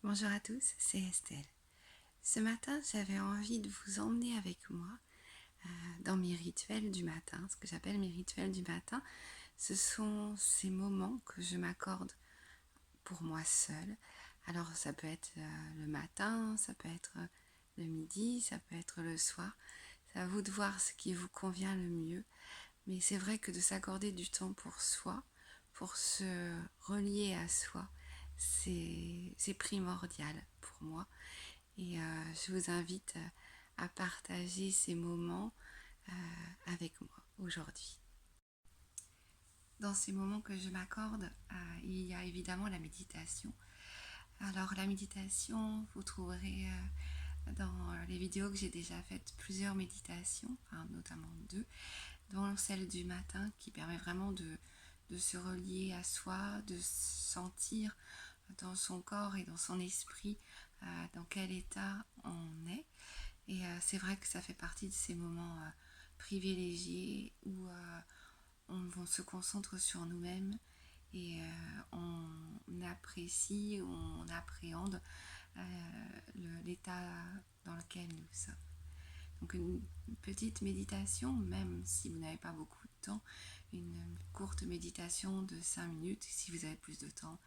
Bonjour à tous, c'est Estelle. Ce matin, j'avais envie de vous emmener avec moi dans mes rituels du matin. Ce que j'appelle mes rituels du matin, ce sont ces moments que je m'accorde pour moi seule. Alors ça peut être le matin, ça peut être le midi, ça peut être le soir. C'est à vous de voir ce qui vous convient le mieux. Mais c'est vrai que de s'accorder du temps pour soi, pour se relier à soi, c'est primordial pour moi. Et je vous invite à partager ces moments avec moi aujourd'hui. Dans ces moments que je m'accorde, il y a évidemment la méditation. Alors la méditation, vous trouverez dans les vidéos que j'ai déjà faites plusieurs méditations, enfin, notamment deux, dont celle du matin qui permet vraiment de se relier à soi, de sentir dans son corps et dans son esprit dans quel état on est. Et c'est vrai que ça fait partie de ces moments privilégiés où on se concentre sur nous-mêmes et on apprécie, on appréhende l'état dans lequel nous sommes. Donc une petite méditation, même si vous n'avez pas beaucoup de temps, une courte méditation de 5 minutes, si vous avez plus de temps,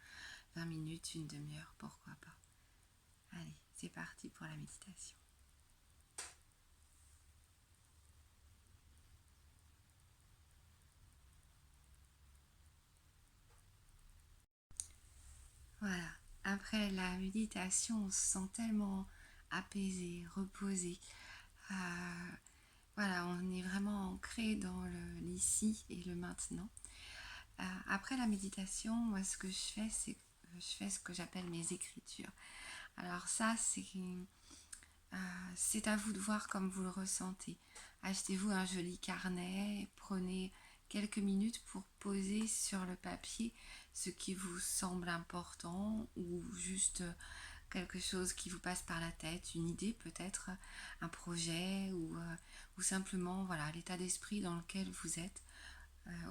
20 minutes, une demi-heure, pourquoi pas. Allez, c'est parti pour la méditation. Voilà, après la méditation, on se sent tellement apaisé, reposé. Euh, voilà, on est vraiment ancré dans l'ici et le maintenant. Après la méditation, moi ce que je fais, c'est que je fais ce que j'appelle mes écritures. Alors ça, c'est à vous de voir comme vous le ressentez. Achetez-vous un joli carnet, prenez quelques minutes pour poser sur le papier ce qui vous semble important ou juste quelque chose qui vous passe par la tête, une idée peut-être, un projet ou simplement voilà l'état d'esprit dans lequel vous êtes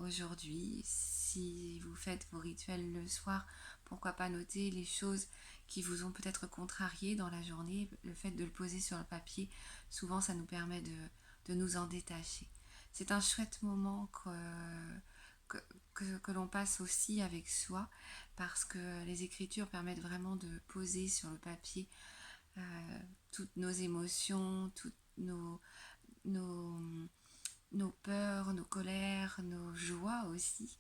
aujourd'hui. Si vous faites vos rituels le soir, pourquoi pas noter les choses qui vous ont peut-être contrarié dans la journée. Le fait de le poser sur le papier, souvent ça nous permet de nous en détacher. C'est un chouette moment que l'on passe aussi avec soi parce que les écritures permettent vraiment de poser sur le papier toutes nos émotions, toutes nos, nos peurs, nos colères, nos joies aussi.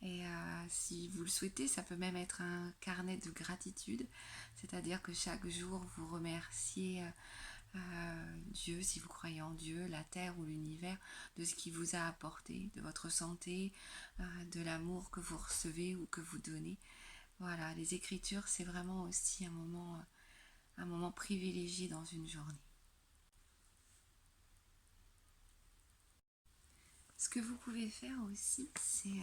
Et si vous le souhaitez, ça peut même être un carnet de gratitude, c'est-à-dire que chaque jour vous remerciez Dieu, si vous croyez en Dieu, la terre ou l'univers, de ce qu'il vous a apporté, de votre santé, de l'amour que vous recevez ou que vous donnez. Voilà, les écritures, c'est vraiment aussi un moment privilégié dans une journée. Ce que vous pouvez faire aussi, c'est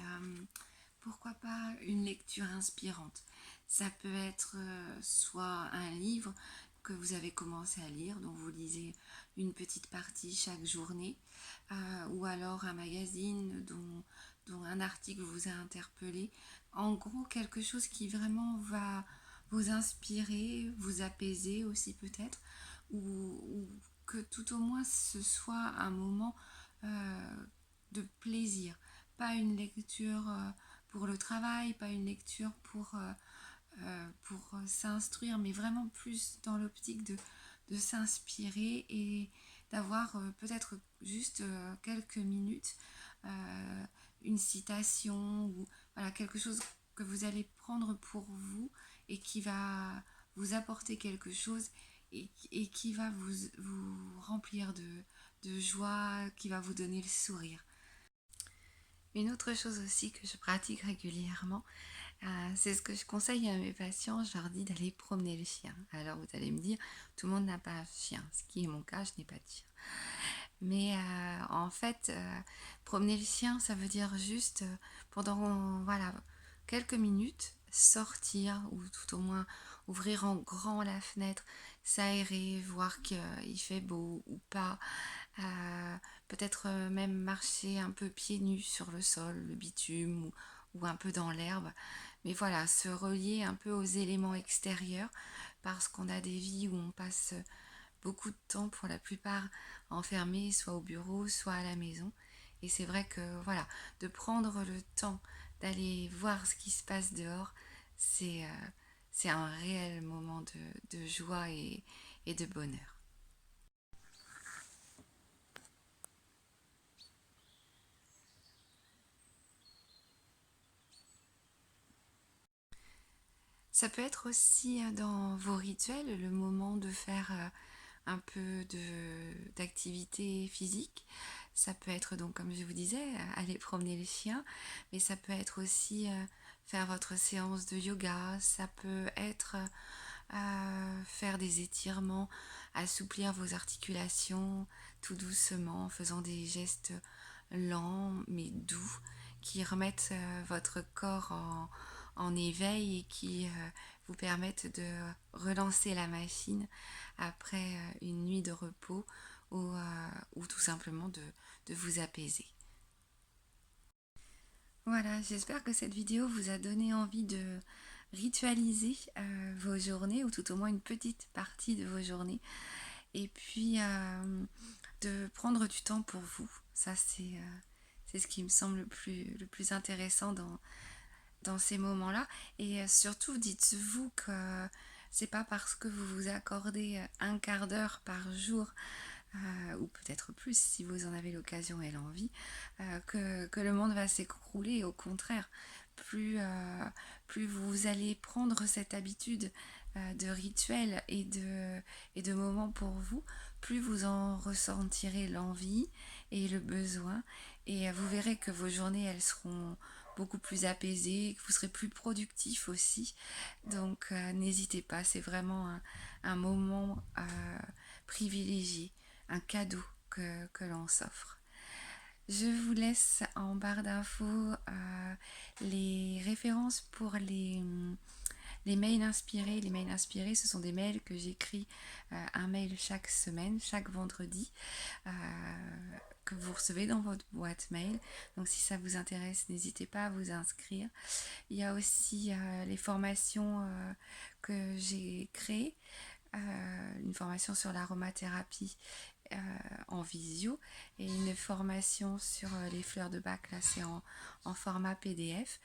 pourquoi pas une lecture inspirante. Ça peut être soit un livre que vous avez commencé à lire, dont vous lisez une petite partie chaque journée, ou alors un magazine dont un article vous a interpellé. En gros, quelque chose qui vraiment va vous inspirer, vous apaiser aussi peut-être, ou que tout au moins ce soit un moment de plaisir, pas une lecture pour le travail, pas une lecture pour s'instruire, mais vraiment plus dans l'optique de s'inspirer et d'avoir peut-être juste quelques minutes, une citation ou voilà, quelque chose que vous allez prendre pour vous et qui va vous apporter quelque chose et qui va vous remplir de joie, qui va vous donner le sourire. Une autre chose aussi que je pratique régulièrement, c'est ce que je conseille à mes patients, je leur dis d'aller promener le chien. Alors vous allez me dire, tout le monde n'a pas de chien, ce qui est mon cas, je n'ai pas de chien. Mais en fait, promener le chien, ça veut dire juste pendant voilà, quelques minutes sortir ou tout au moins ouvrir en grand la fenêtre, s'aérer, voir qu'il fait beau ou pas, peut-être même marcher un peu pieds nus sur le sol, le bitume ou un peu dans l'herbe. Mais voilà, se relier un peu aux éléments extérieurs parce qu'on a des vies où on passe beaucoup de temps pour la plupart enfermés, soit au bureau, soit à la maison. Et c'est vrai que voilà, de prendre le temps d'aller voir ce qui se passe dehors, c'est un réel moment de joie et de bonheur. Ça peut être aussi dans vos rituels le moment de faire un peu d'activité physique. Ça peut être donc, comme je vous disais, aller promener les chiens, mais ça peut être aussi faire votre séance de yoga, ça peut être faire des étirements, assouplir vos articulations tout doucement en faisant des gestes lents mais doux qui remettent votre corps en éveil et qui vous permettent de relancer la machine après une nuit de repos ou tout simplement de vous apaiser. Voilà, j'espère que cette vidéo vous a donné envie de ritualiser vos journées ou tout au moins une petite partie de vos journées et puis de prendre du temps pour vous. Ça c'est ce qui me semble le plus intéressant dans ces moments-là. Et surtout, dites-vous que c'est pas parce que vous vous accordez un quart d'heure par jour, ou peut-être plus si vous en avez l'occasion et l'envie, que le monde va s'écrouler. Au contraire, plus vous allez prendre cette habitude de rituels et de moments pour vous, plus vous en ressentirez l'envie et le besoin. Et vous verrez que vos journées, elles seront beaucoup plus apaisées, que vous serez plus productif aussi. Donc n'hésitez pas, c'est vraiment un moment privilégié, un cadeau que l'on s'offre. Je vous laisse en barre d'infos les références pour les mails inspirés. Les mails inspirés, ce sont des mails que j'écris un mail chaque semaine, chaque vendredi, que vous recevez dans votre boîte mail. Donc si ça vous intéresse, n'hésitez pas à vous inscrire. Il y a aussi les formations que j'ai créées. Une formation sur l'aromathérapie en visio et une formation sur les fleurs de bac, là c'est en format PDF.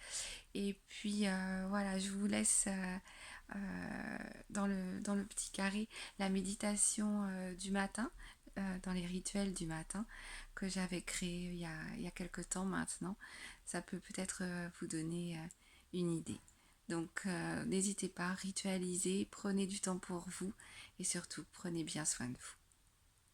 Et puis voilà, je vous laisse dans le petit carré la méditation du matin, dans les rituels du matin que j'avais créé il y a quelques temps maintenant. Ça peut peut-être vous donner une idée. Donc n'hésitez pas, ritualisez, prenez du temps pour vous et surtout prenez bien soin de vous.